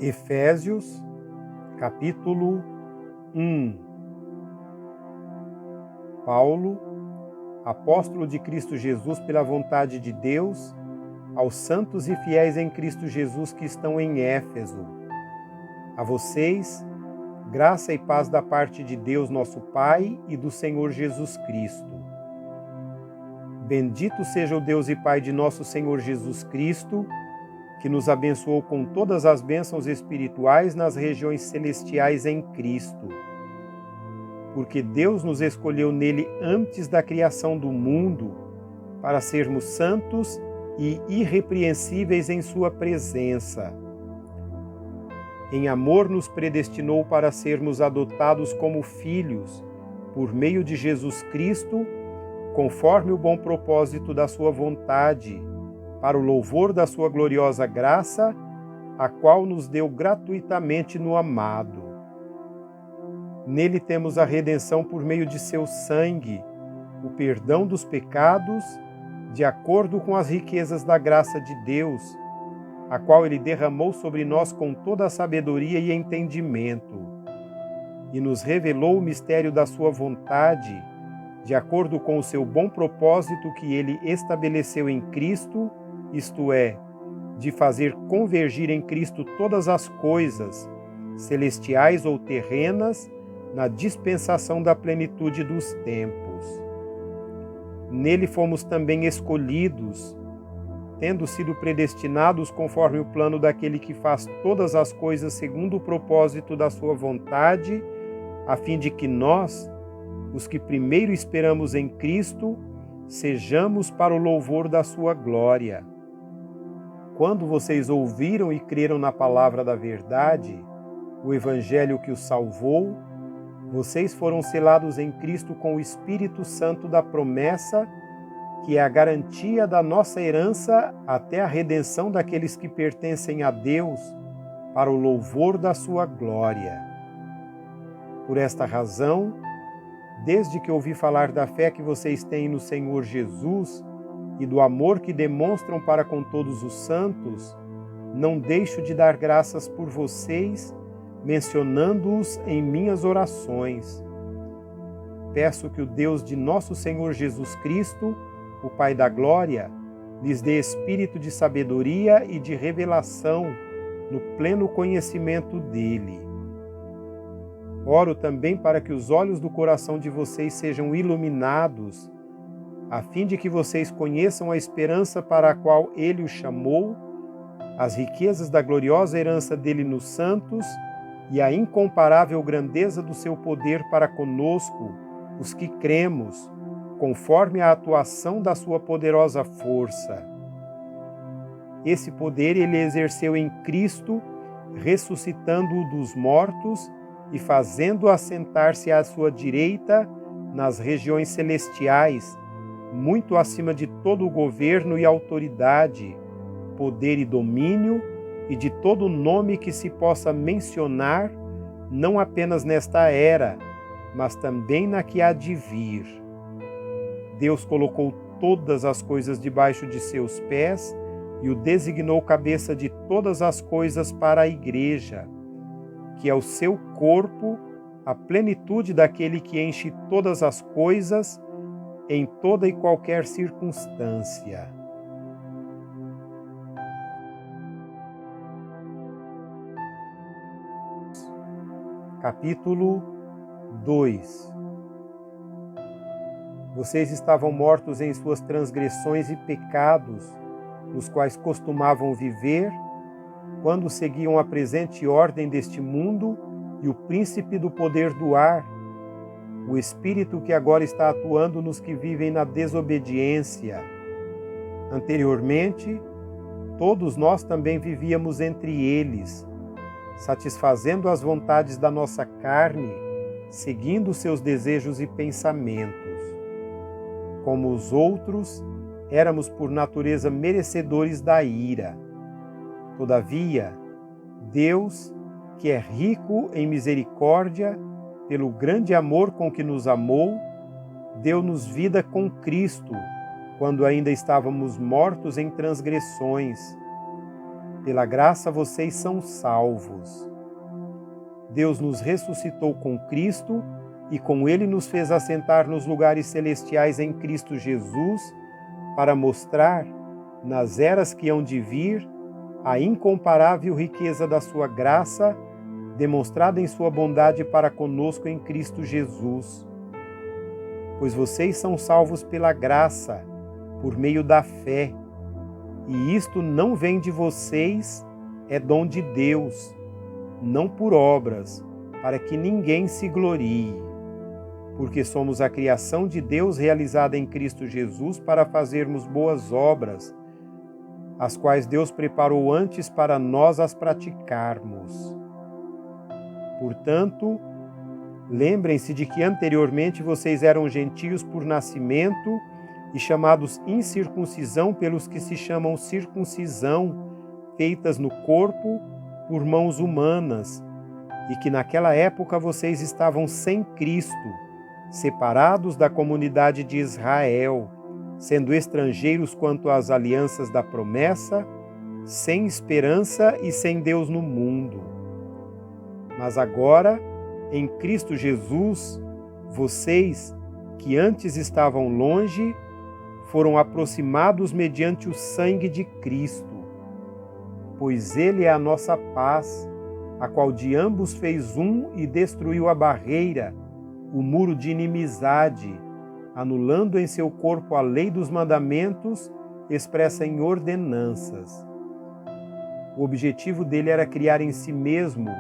Efésios, capítulo 1. Paulo, apóstolo de Cristo Jesus pela vontade de Deus, aos santos e fiéis em Cristo Jesus que estão em Éfeso. A vocês, graça e paz da parte de Deus nosso Pai e do Senhor Jesus Cristo. Bendito seja o Deus e Pai de nosso Senhor Jesus Cristo, que nos abençoou com todas as bênçãos espirituais nas regiões celestiais em Cristo. Porque Deus nos escolheu nele antes da criação do mundo, para sermos santos e irrepreensíveis em sua presença. Em amor nos predestinou para sermos adotados como filhos, por meio de Jesus Cristo, conforme o bom propósito da sua vontade, para o louvor da sua gloriosa graça, a qual nos deu gratuitamente no amado. Nele temos a redenção por meio de seu sangue, o perdão dos pecados, de acordo com as riquezas da graça de Deus, a qual ele derramou sobre nós com toda a sabedoria e entendimento, e nos revelou o mistério da sua vontade, de acordo com o seu bom propósito que ele estabeleceu em Cristo, isto é, de fazer convergir em Cristo todas as coisas, celestiais ou terrenas, na dispensação da plenitude dos tempos. Nele fomos também escolhidos, tendo sido predestinados conforme o plano daquele que faz todas as coisas segundo o propósito da sua vontade, a fim de que nós, os que primeiro esperamos em Cristo, sejamos para o louvor da sua glória. Quando vocês ouviram e creram na palavra da verdade, o evangelho que os salvou, vocês foram selados em Cristo com o Espírito Santo da promessa, que é a garantia da nossa herança até a redenção daqueles que pertencem a Deus, para o louvor da sua glória. Por esta razão, desde que ouvi falar da fé que vocês têm no Senhor Jesus e do amor que demonstram para com todos os santos, não deixo de dar graças por vocês, mencionando-os em minhas orações. Peço que o Deus de nosso Senhor Jesus Cristo, o Pai da Glória, lhes dê espírito de sabedoria e de revelação no pleno conhecimento dele. Oro também para que os olhos do coração de vocês sejam iluminados, a fim de que vocês conheçam a esperança para a qual ele os chamou, as riquezas da gloriosa herança dele nos santos e a incomparável grandeza do seu poder para conosco, os que cremos, conforme a atuação da sua poderosa força. Esse poder ele exerceu em Cristo, ressuscitando-o dos mortos e fazendo-o assentar-se à sua direita nas regiões celestiais, muito acima de todo o governo e autoridade, poder e domínio, e de todo nome que se possa mencionar, não apenas nesta era, mas também na que há de vir. Deus colocou todas as coisas debaixo de seus pés e o designou cabeça de todas as coisas para a Igreja, que é o seu corpo, a plenitude daquele que enche todas as coisas em toda e qualquer circunstância. Capítulo 2. Vocês estavam mortos em suas transgressões e pecados, nos quais costumavam viver, quando seguiam a presente ordem deste mundo e o príncipe do poder do ar, o espírito que agora está atuando nos que vivem na desobediência. Anteriormente, todos nós também vivíamos entre eles, satisfazendo as vontades da nossa carne, seguindo seus desejos e pensamentos. Como os outros, éramos por natureza merecedores da ira. Todavia, Deus, que é rico em misericórdia, pelo grande amor com que nos amou, deu-nos vida com Cristo, quando ainda estávamos mortos em transgressões. Pela graça vocês são salvos. Deus nos ressuscitou com Cristo e com Ele nos fez assentar nos lugares celestiais em Cristo Jesus, para mostrar, nas eras que hão de vir, a incomparável riqueza da sua graça, demonstrada em sua bondade para conosco em Cristo Jesus. Pois vocês são salvos pela graça, por meio da fé. E isto não vem de vocês, é dom de Deus, não por obras, para que ninguém se glorie. Porque somos a criação de Deus realizada em Cristo Jesus para fazermos boas obras, as quais Deus preparou antes para nós as praticarmos. Portanto, lembrem-se de que anteriormente vocês eram gentios por nascimento e chamados incircuncisão pelos que se chamam circuncisão, feitas no corpo por mãos humanas, e que naquela época vocês estavam sem Cristo, separados da comunidade de Israel, sendo estrangeiros quanto às alianças da promessa, sem esperança e sem Deus no mundo. Mas agora, em Cristo Jesus, vocês, que antes estavam longe, foram aproximados mediante o sangue de Cristo, pois Ele é a nossa paz, a qual de ambos fez um e destruiu a barreira, o muro de inimizade, anulando em seu corpo a lei dos mandamentos expressa em ordenanças. O objetivo dele era criar em si mesmo,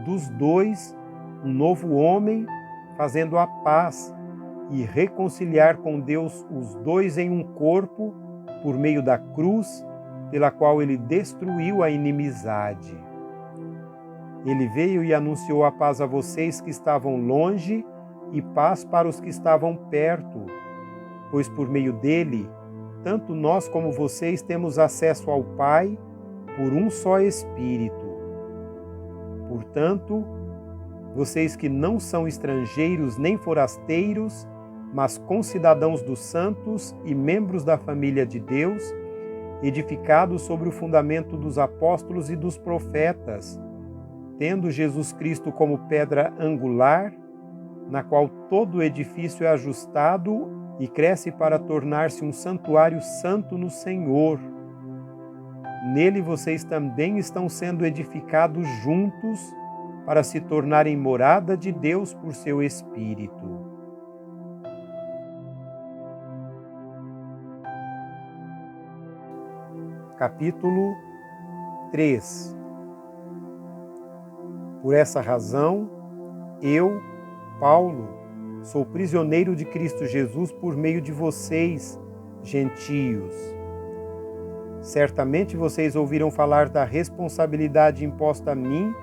dos dois, um novo homem, fazendo a paz, e reconciliar com Deus os dois em um corpo, por meio da cruz, pela qual ele destruiu a inimizade. Ele veio e anunciou a paz a vocês que estavam longe e paz para os que estavam perto, pois por meio dele, tanto nós como vocês temos acesso ao Pai por um só Espírito. Portanto, vocês que não são estrangeiros nem forasteiros, mas concidadãos dos santos e membros da família de Deus, edificados sobre o fundamento dos apóstolos e dos profetas, tendo Jesus Cristo como pedra angular, na qual todo o edifício é ajustado e cresce para tornar-se um santuário santo no Senhor. Nele vocês também estão sendo edificados juntos para se tornarem morada de Deus por seu Espírito. Capítulo 3. Por essa razão, eu, Paulo, sou prisioneiro de Cristo Jesus por meio de vocês, gentios. Certamente vocês ouviram falar da responsabilidade imposta a mim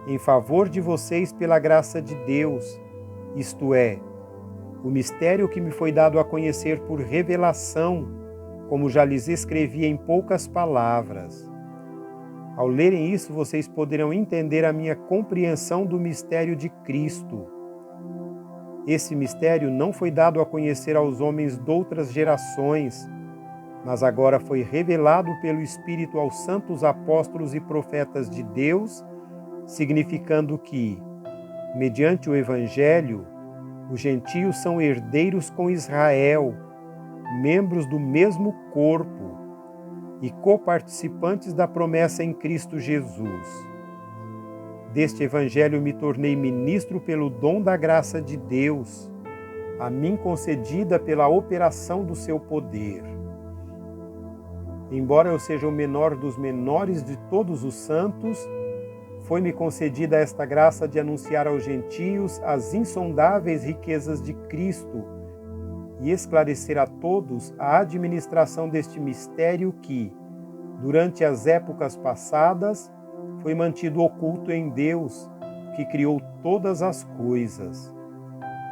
em favor de vocês pela graça de Deus, isto é, o mistério que me foi dado a conhecer por revelação, como já lhes escrevi em poucas palavras. Ao lerem isso, vocês poderão entender a minha compreensão do mistério de Cristo. Esse mistério não foi dado a conhecer aos homens de outras gerações, mas agora foi revelado pelo Espírito aos santos apóstolos e profetas de Deus, significando que, mediante o Evangelho, os gentios são herdeiros com Israel, membros do mesmo corpo e coparticipantes da promessa em Cristo Jesus. Deste Evangelho me tornei ministro pelo dom da graça de Deus, a mim concedida pela operação do seu poder. Embora eu seja o menor dos menores de todos os santos, foi-me concedida esta graça de anunciar aos gentios as insondáveis riquezas de Cristo e esclarecer a todos a administração deste mistério que, durante as épocas passadas, foi mantido oculto em Deus, que criou todas as coisas.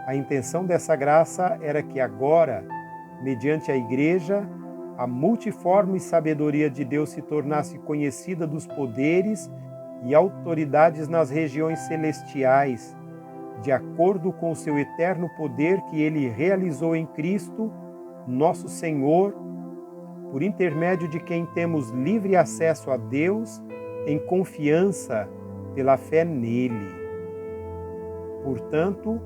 A intenção dessa graça era que agora, mediante a Igreja, a multiforme sabedoria de Deus se tornasse conhecida dos poderes e autoridades nas regiões celestiais, de acordo com o seu eterno poder que ele realizou em Cristo, nosso Senhor, por intermédio de quem temos livre acesso a Deus em confiança pela fé nele. Portanto,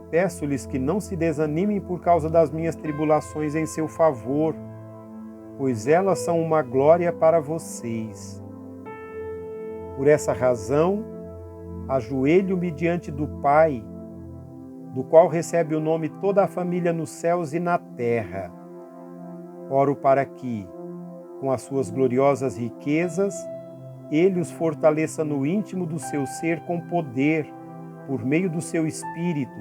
peço-lhes que não se desanimem por causa das minhas tribulações em seu favor, pois elas são uma glória para vocês. Por essa razão, ajoelho-me diante do Pai, do qual recebe o nome toda a família nos céus e na terra. Oro para que, com as suas gloriosas riquezas, Ele os fortaleça no íntimo do seu ser com poder, por meio do seu Espírito,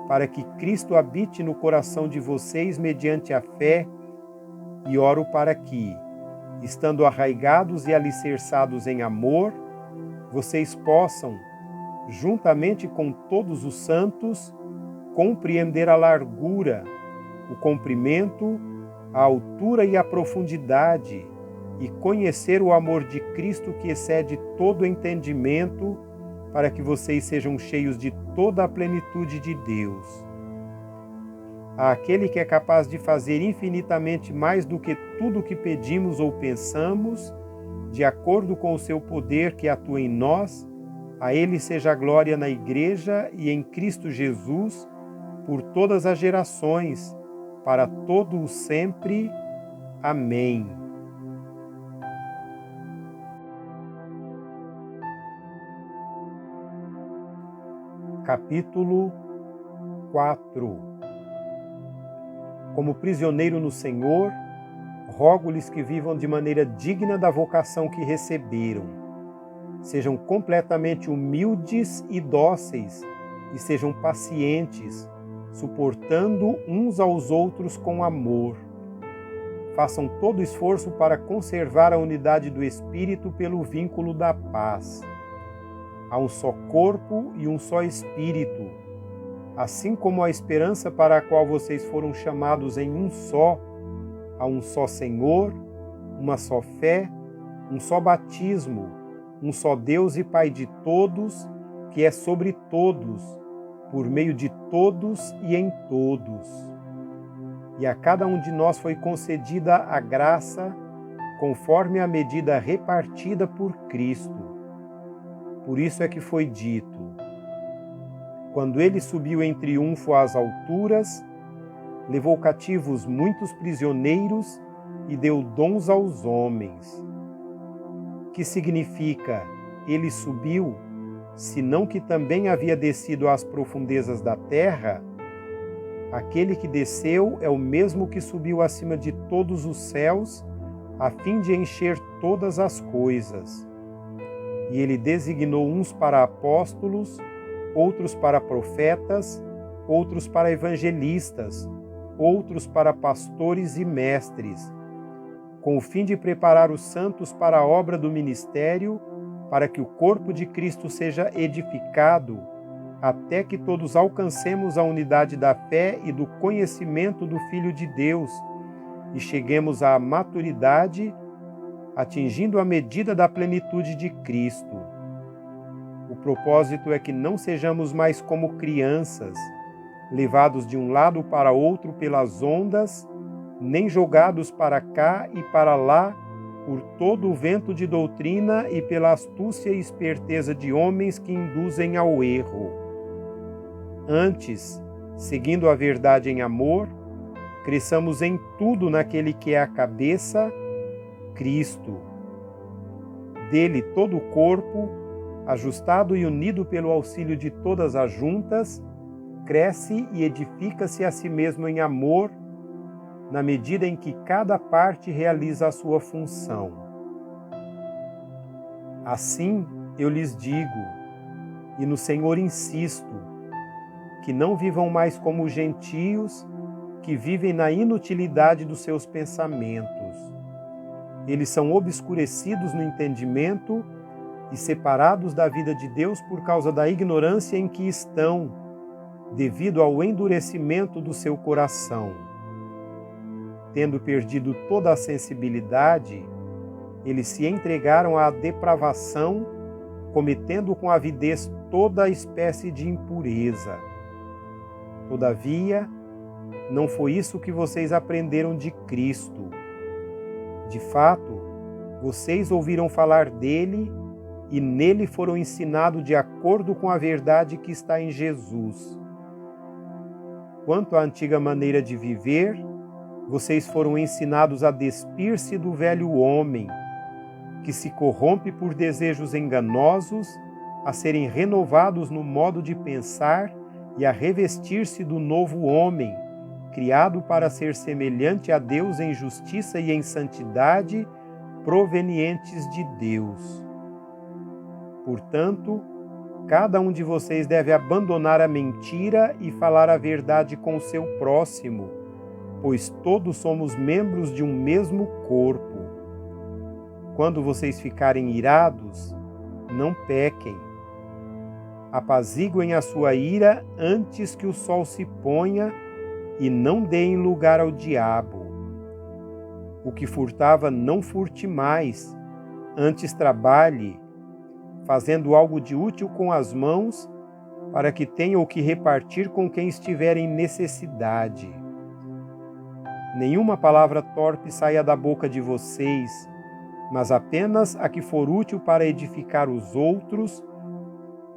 para que Cristo habite no coração de vocês mediante a fé, e oro para que, estando arraigados e alicerçados em amor, vocês possam, juntamente com todos os santos, compreender a largura, o comprimento, a altura e a profundidade, e conhecer o amor de Cristo que excede todo entendimento, para que vocês sejam cheios de toda a plenitude de Deus. Àquele que é capaz de fazer infinitamente mais do que tudo o que pedimos ou pensamos, de acordo com o seu poder que atua em nós, a Ele seja a glória na Igreja e em Cristo Jesus, por todas as gerações, para todo o sempre. Amém. Capítulo 4. Como prisioneiro no Senhor, rogo-lhes que vivam de maneira digna da vocação que receberam. Sejam completamente humildes e dóceis, e sejam pacientes, suportando uns aos outros com amor. Façam todo esforço para conservar a unidade do Espírito pelo vínculo da paz. Há um só corpo e um só Espírito, assim como a esperança para a qual vocês foram chamados em um só. Há um só Senhor, uma só fé, um só batismo, um só Deus e Pai de todos, que é sobre todos, por meio de todos e em todos. E a cada um de nós foi concedida a graça, conforme a medida repartida por Cristo. Por isso é que foi dito: quando ele subiu em triunfo às alturas, levou cativos muitos prisioneiros e deu dons aos homens. Que significa, ele subiu, senão que também havia descido às profundezas da terra? Aquele que desceu é o mesmo que subiu acima de todos os céus, a fim de encher todas as coisas. E ele designou uns para apóstolos, outros para profetas, outros para evangelistas, outros para pastores e mestres, com o fim de preparar os santos para a obra do ministério, para que o corpo de Cristo seja edificado, até que todos alcancemos a unidade da fé e do conhecimento do Filho de Deus, e cheguemos à maturidade, atingindo a medida da plenitude de Cristo. O propósito é que não sejamos mais como crianças, levados de um lado para outro pelas ondas, nem jogados para cá e para lá por todo o vento de doutrina e pela astúcia e esperteza de homens que induzem ao erro. Antes, seguindo a verdade em amor, cresçamos em tudo naquele que é a cabeça, Cristo. Dele todo o corpo, ajustado e unido pelo auxílio de todas as juntas, cresce e edifica-se a si mesmo em amor, na medida em que cada parte realiza a sua função. Assim eu lhes digo, e no Senhor insisto, que não vivam mais como gentios, que vivem na inutilidade dos seus pensamentos. Eles são obscurecidos no entendimento e separados da vida de Deus por causa da ignorância em que estão, devido ao endurecimento do seu coração. Tendo perdido toda a sensibilidade, eles se entregaram à depravação, cometendo com avidez toda espécie de impureza. Todavia, não foi isso que vocês aprenderam de Cristo. De fato, Vocês ouviram falar dele e nele foram ensinados de acordo com a verdade que está em Jesus. Quanto à antiga maneira de viver, vocês foram ensinados a despir-se do velho homem, que se corrompe por desejos enganosos, a serem renovados no modo de pensar e a revestir-se do novo homem, criado para ser semelhante a Deus em justiça e em santidade, provenientes de Deus. Portanto, cada um de vocês deve abandonar a mentira e falar a verdade com o seu próximo, pois todos somos membros de um mesmo corpo. Quando vocês ficarem irados, não pequem. Apaziguem a sua ira antes que o sol se ponha e não deem lugar ao diabo. O que furtava, não furte mais, antes trabalhe, fazendo algo de útil com as mãos, para que tenha o que repartir com quem estiver em necessidade. Nenhuma palavra torpe saia da boca de vocês, mas apenas a que for útil para edificar os outros,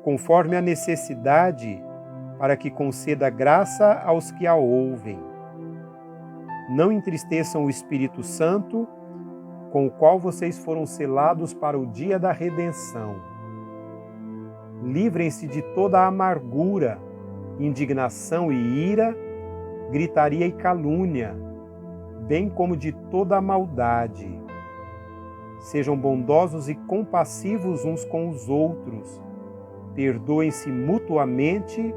conforme a necessidade, para que conceda graça aos que a ouvem. Não entristeçam o Espírito Santo, com o qual vocês foram selados para o dia da redenção. Livrem-se de toda a amargura, indignação e ira, gritaria e calúnia, bem como de toda a maldade. Sejam bondosos e compassivos uns com os outros. Perdoem-se mutuamente,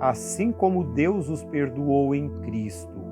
assim como Deus os perdoou em Cristo.